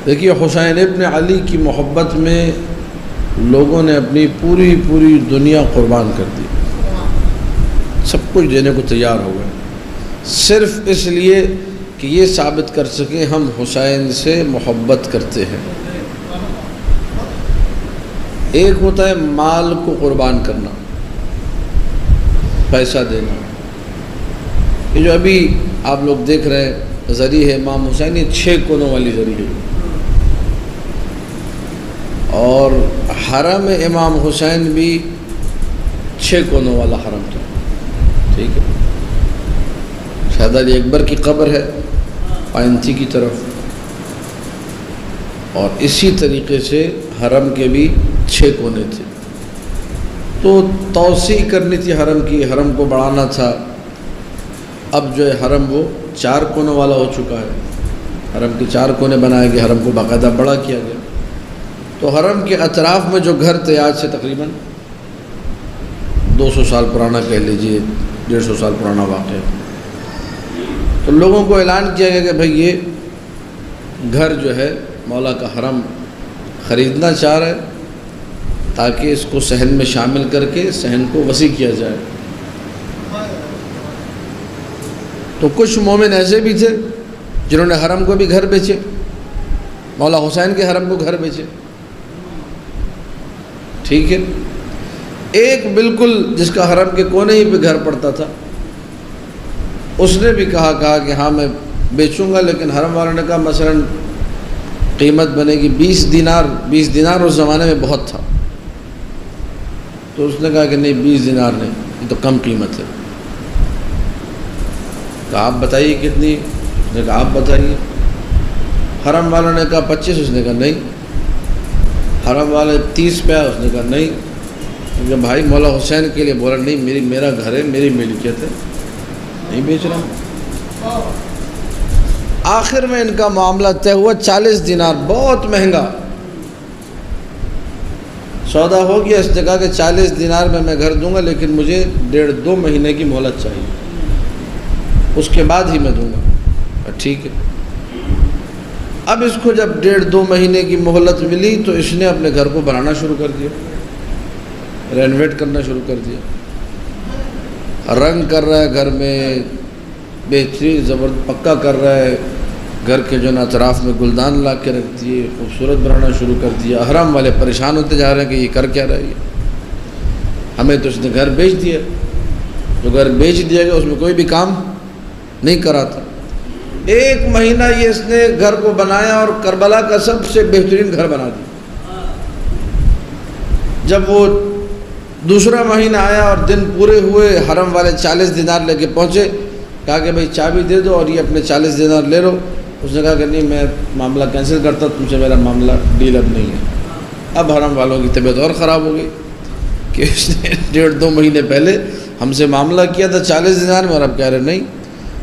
دیکھیے حسین ابن علی کی محبت میں لوگوں نے اپنی پوری دنیا قربان کر دی، سب کچھ دینے کو تیار ہو گئے، صرف اس لیے کہ یہ ثابت کر سکیں ہم حسین سے محبت کرتے ہیں۔ ایک ہوتا ہے مال کو قربان کرنا، پیسہ دینا، یہ جو ابھی آپ لوگ دیکھ رہے ہیں زری ہے امام حسین، یہ 6 کونوں والی زری ہے، اور حرم امام حسین بھی 6 کونوں والا حرم تھا، ٹھیک ہے۔ شہزادہ علی اکبر کی قبر ہے پائنتھی کی طرف، اور اسی طریقے سے حرم کے بھی 6 کونے تھے، تو توسیع کرنی تھی حرم کی، حرم کو بڑھانا تھا۔ اب جو ہے حرم وہ 4 کونوں والا ہو چکا ہے، حرم کے 4 کونے بنائے گئے، حرم کو باقاعدہ بڑا کیا گیا۔ تو حرم کے اطراف میں جو گھر تھے، آج سے تقریباً 200 سال پرانا کہہ لیجئے، 150 سال پرانا واقعہ، تو لوگوں کو اعلان کیا گیا کہ بھئی یہ گھر جو ہے مولا کا حرم خریدنا چاہ رہے تاکہ اس کو صحن میں شامل کر کے صحن کو وسیع کیا جائے۔ تو کچھ مومن ایسے بھی تھے جنہوں نے حرم کو بھی گھر بیچے، مولا حسین کے حرم کو گھر بیچے، ٹھیک ہے۔ ایک بالکل جس کا حرم کے کونے ہی پہ گھر پڑتا تھا، اس نے بھی کہا کہ ہاں میں بیچوں گا، لیکن حرم والوں نے کہا مثلا قیمت بنے گی 20 دینار، 20 دینار اس زمانے میں بہت تھا، تو اس نے کہا کہ نہیں 20 دینار نہیں، یہ تو کم قیمت ہے۔ کہا آپ بتائیے کتنی؟ اس نے کہا آپ بتائیے۔ حرم والوں نے کہا 25، اس نے کہا نہیں۔ حرم والے 30 پہ، اس نے کہا نہیں۔ کیونکہ بھائی مولا حسین کے لیے بولا نہیں، میرا گھر ہے، میری ملکیت ہے، نہیں بیچ رہا۔ آخر میں ان کا معاملہ طے ہوا 40 دینار، بہت مہنگا سودا ہو گیا۔ اس نے کہا کہ 40 دینار میں گھر دوں گا، لیکن مجھے 1.5-2 مہینے کی مہلت چاہیے، اس کے بعد ہی میں دوں گا۔ ٹھیک ہے۔ اب اس کو جب 1.5-2 مہینے کی مہلت ملی تو اس نے اپنے گھر کو بنانا شروع کر دیا، رینویٹ کرنا شروع کر دیا، رنگ کر رہا ہے گھر میں، بہترین زبردست پکا کر رہا ہے، گھر کے جو اطراف میں گلدان لا کے رکھ دیے، خوبصورت بنانا شروع کر دیا۔ حرم والے پریشان ہوتے جا رہے ہیں کہ یہ کر کیا رہا ہے، ہمیں تو اس نے گھر بیچ دیا۔ جو گھر بیچ دیا گیا اس میں کوئی بھی کام نہیں کرا تھا۔ 1 مہینہ یہ اس نے گھر کو بنایا اور کربلا کا سب سے بہترین گھر بنا دیا۔ جب وہ دوسرا مہینہ آیا اور دن پورے ہوئے، حرم والے 40 دینار لے کے پہنچے، کہا کہ بھئی چابی دے دو اور یہ اپنے 40 دینار لے لو۔ اس نے کہا کہ نہیں، میں معاملہ کینسل کرتا، تم سے میرا معاملہ ڈیل اب نہیں ہے۔ اب حرم والوں کی طبیعت اور خراب ہو گئی کہ اس نے 1.5-2 مہینے پہلے ہم سے معاملہ کیا تھا 40 دینار میں، اور اب کہہ رہے نہیں۔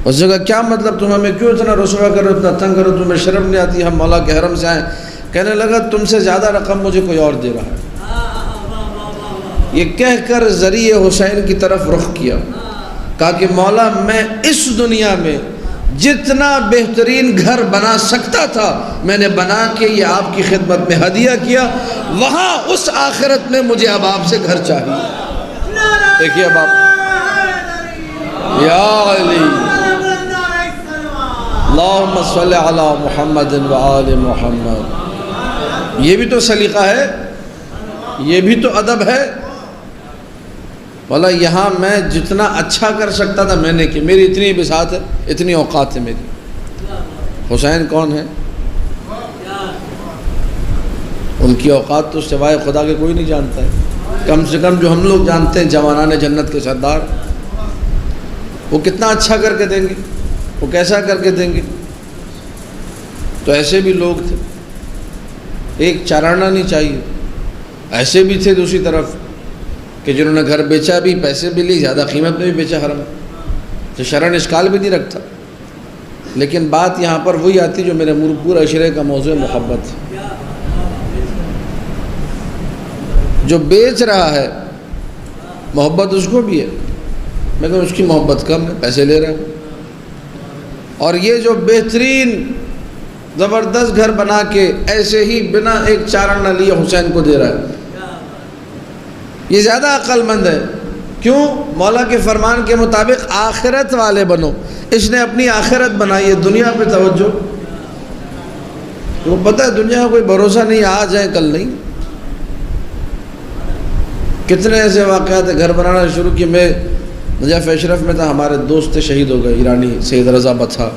اس نے کہا کیا مطلب، تم ہمیں کیوں اتنا رسوا کرو، اتنا تنگ کرو، تمہیں شرم نہیں آتی، ہم مولا کے حرم سے آئیں؟ کہنے لگا تم سے زیادہ رقم مجھے کوئی اور دے رہا ہے۔ یہ کہہ کر ذریعہ حسین کی طرف رخ کیا، کہا کہ مولا میں اس دنیا میں جتنا بہترین گھر بنا سکتا تھا میں نے بنا کے یہ آپ کی خدمت میں ہدیہ کیا، وہاں اس آخرت میں مجھے اب آپ سے گھر چاہیے۔ دیکھیے اب آپ، یا علی اللہم صلی علی محمد وآل محمد، یہ بھی تو سلیقہ ہے، یہ بھی تو ادب ہے۔ بولا یہاں میں جتنا اچھا کر سکتا تھا میں نے کی، میری اتنی بساط ہے، اتنی اوقات ہے میری۔ حسین کون ہے؟ ان کی اوقات تو سوائے خدا کے کوئی نہیں جانتا ہے، کم سے کم جو ہم لوگ جانتے ہیں جوانان جنت کے سردار، وہ کتنا اچھا کر کے دیں گے، وہ کیسا کر کے دیں گے۔ تو ایسے بھی لوگ تھے، ایک چارانہ نہیں چاہیے، ایسے بھی تھے دوسری طرف کہ جنہوں نے گھر بیچا بھی، پیسے بھی لی، زیادہ قیمت میں بھی بیچا حرم، تو شرعاً اشکال بھی نہیں رکھتا۔ لیکن بات یہاں پر وہی آتی جو میرے پورا عشرے کا موضوع محبت ہے۔ جو بیچ رہا ہے محبت اس کو بھی ہے، لیکن اس کی محبت کم ہے، پیسے لے رہا ہے۔ اور یہ جو بہترین زبردست گھر بنا کے ایسے ہی بنا ایک چارہ نہ لیے حسین کو دے رہا ہے. یہ زیادہ عقل مند ہے. کیوں؟ مولا کے فرمان کے مطابق آخرت والے بنو. اس نے اپنی آخرت بنائی ہے، دنیا پہ توجہ. وہ پتہ ہے دنیا کا کوئی بھروسہ نہیں، آج ہے کل نہیں. کتنے ایسے واقعات گھر بنانا شروع کیے. میں نجف اشرف میں تھا، ہمارے دوست شہید ہو گئے ایرانی سید رضا بتھا.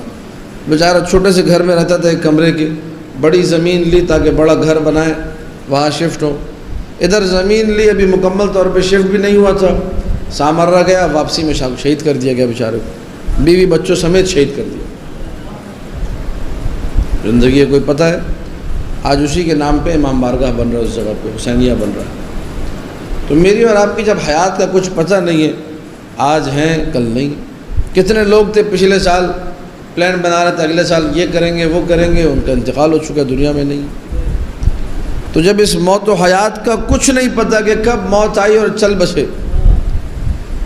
بیچارہ چھوٹے سے گھر میں رہتا تھا، ایک کمرے کے. بڑی زمین لی تاکہ بڑا گھر بنائے، وہاں شفٹ ہو. ادھر زمین لی، ابھی مکمل طور پہ شفٹ بھی نہیں ہوا تھا. سامرا گیا، واپسی میں شہید کر دیا گیا بیچارے کو، بیوی بچوں سمیت شہید کر دیا. زندگی کوئی پتہ ہے. آج اسی کے نام پہ امام بارگاہ بن رہا ہے، اس جگہ پہ حسینیہ بن رہا ہے. تو میری اور آپ کی جب حیات کا کچھ پتہ نہیں ہے، آج ہیں کل نہیں. کتنے لوگ تھے پچھلے سال پلان بنا رہے تھے اگلے سال یہ کریں گے وہ کریں گے، ان کا انتقال ہو چکا، دنیا میں نہیں. تو جب اس موت و حیات کا کچھ نہیں پتہ کہ کب موت آئی اور چل بسے،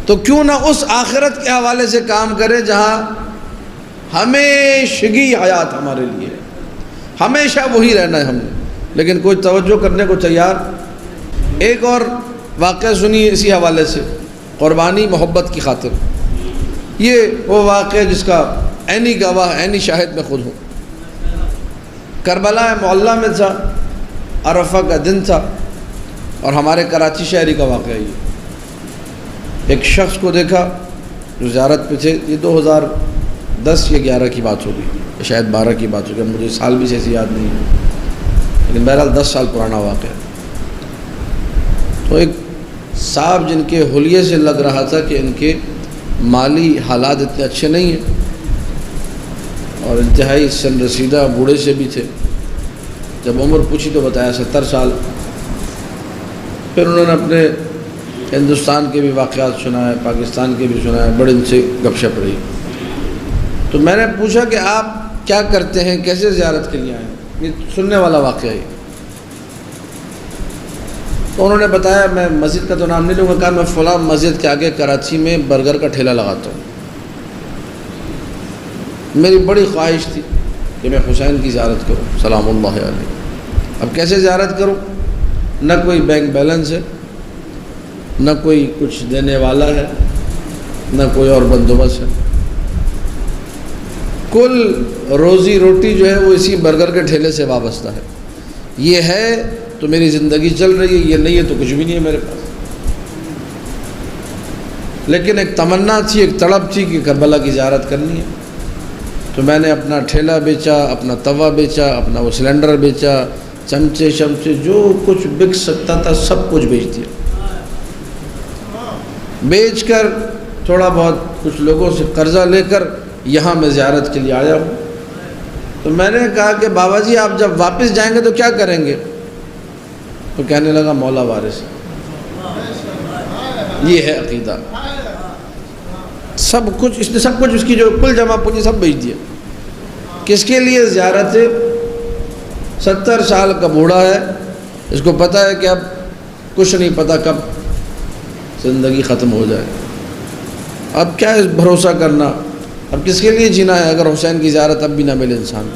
تو کیوں نہ اس آخرت کے حوالے سے کام کرے جہاں ہمیشگی حیات ہمارے لیے ہے، ہمیشہ وہی رہنا ہے ہم نے. لیکن کوئی توجہ کرنے کو تیار. ایک اور واقعہ سنیے اسی حوالے سے، قربانی محبت کی خاطر. یہ وہ واقعہ جس کا عینی گواہ، عینی شاہد میں خود ہوں. کربلا معلیٰ میں تھا، عرفہ کا دن تھا، اور ہمارے کراچی شہری کا واقعہ یہ. ایک شخص کو دیکھا جو زیارت پہ تھے. یہ 2010 یا 11 کی بات ہوگی، شاید 12 کی بات ہوگی، مجھے سال بھی ایسی یاد نہیں ہے، لیکن بہرحال 10 سال پرانا واقعہ. تو ایک صاحب جن کے حلیے سے لگ رہا تھا کہ ان کے مالی حالات اتنے اچھے نہیں ہیں، اور انتہائی سن رسیدہ بوڑھے سے بھی تھے. جب عمر پوچھی تو بتایا 70 سال. پھر انہوں نے اپنے ہندوستان کے بھی واقعات سنائے، پاکستان کے بھی سنائے، بڑے ان سے گپ شپ رہی. تو میں نے پوچھا کہ آپ کیا کرتے ہیں، کیسے زیارت کے لیے آئے ہیں؟ یہ سننے والا واقعہ ہے. تو انہوں نے بتایا، میں مسجد کا تو نام نہیں لوں گا، کہا میں فلاں مسجد کے آگے کراچی میں برگر کا ٹھیلا لگاتا ہوں. میری بڑی خواہش تھی کہ میں حسین کی زیارت کروں سلام اللہ علیہ. اب کیسے زیارت کروں؟ نہ کوئی بینک بیلنس ہے، نہ کوئی کچھ دینے والا ہے، نہ کوئی اور بندوبست ہے. کل روزی روٹی جو ہے وہ اسی برگر کے ٹھیلے سے وابستہ ہے. یہ ہے تو میری زندگی چل رہی ہے، یہ نہیں ہے تو کچھ بھی نہیں ہے میرے پاس. لیکن ایک تمنا تھی، ایک تڑپ تھی کہ کربلا کی زیارت کرنی ہے. تو میں نے اپنا ٹھیلا بیچا، اپنا توا بیچا، اپنا وہ سلنڈر بیچا، چمچے شمچے جو کچھ بک سکتا تھا سب کچھ بیچ دیا. بیچ کر تھوڑا بہت کچھ لوگوں سے قرضہ لے کر یہاں میں زیارت کے لیے آیا ہوں. تو میں نے کہا کہ بابا جی آپ جب واپس جائیں گے تو کیا کریں گے؟ تو کہنے لگا مولا وارث. یہ ہے عقیدہ. سب کچھ اس نے، سب کچھ اس کی جو کل جمع پونجی سب بیچ دیا. کس کے لیے زیارت؟ 70 سال کا بوڑھا ہے، اس کو پتہ ہے کہ اب کچھ نہیں پتہ کب زندگی ختم ہو جائے. اب کیا بھروسہ کرنا، اب کس کے لیے جینا ہے اگر حسین کی زیارت اب بھی نہ ملے انسان.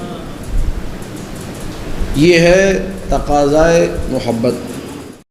یہ ہے تقاضائے محبت.